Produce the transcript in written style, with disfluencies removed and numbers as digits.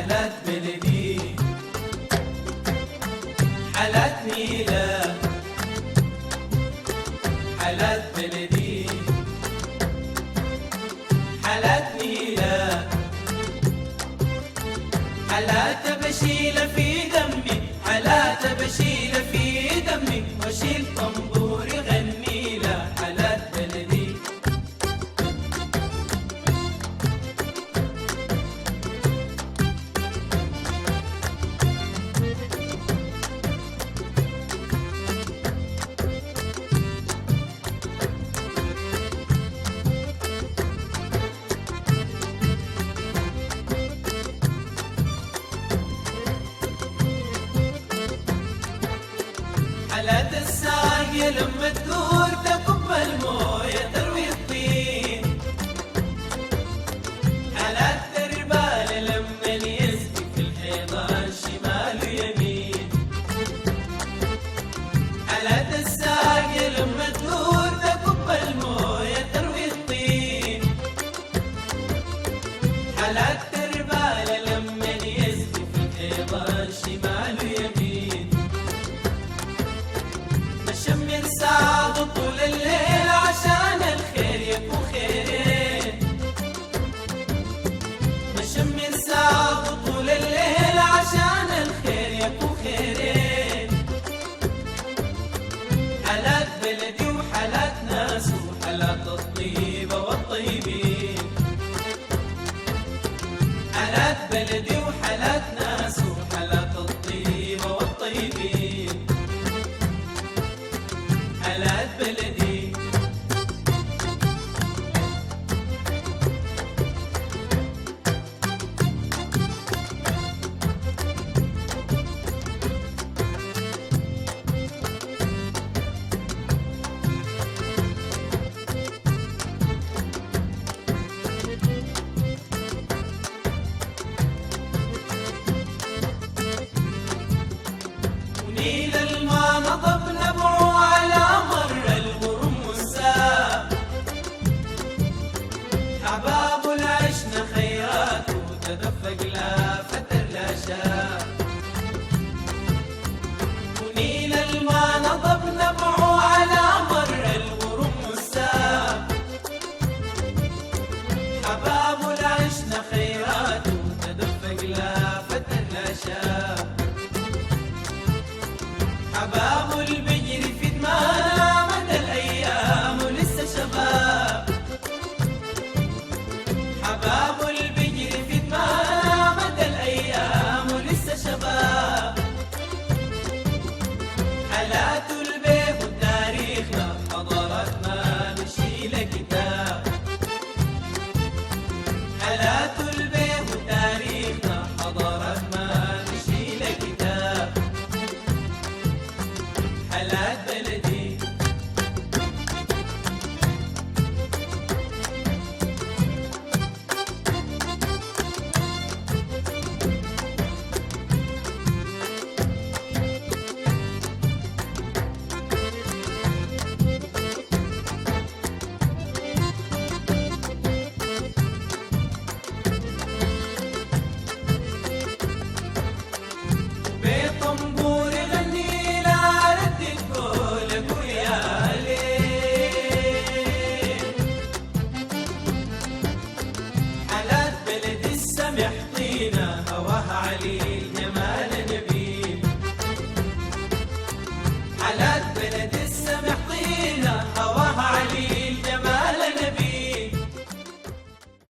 حالات بلدي، حالات نيلة، حالات بلدي، حالات نيلة، حالات بشيلة في دمي، حالات بشيلة في دمي، واشيل طنبور يغني له، حالات بلدي. حالات الساقية لما تدور تكب الموية تروي الطين، حالات الربال لما يسقي في الحيطان شمال ويمين، حالات الساقية لما تدور تكب الموية تروي الطين، حالات الربال لما يسقي في الحيطان شمال ويمين، بشمر ساعة طول الليل عشان الخير يكون خيرين، بشمر ساعة طول الليل عشان الخير يكون خيرين، حالات بلدي وحالات ناس وحالات الطيبة والطيبين، حالات بلدي وحالات ناس وحالات الطيبة والطيبين، حالات بلدي. ونيل الماء نضب نبعه على مر الغرم والساب،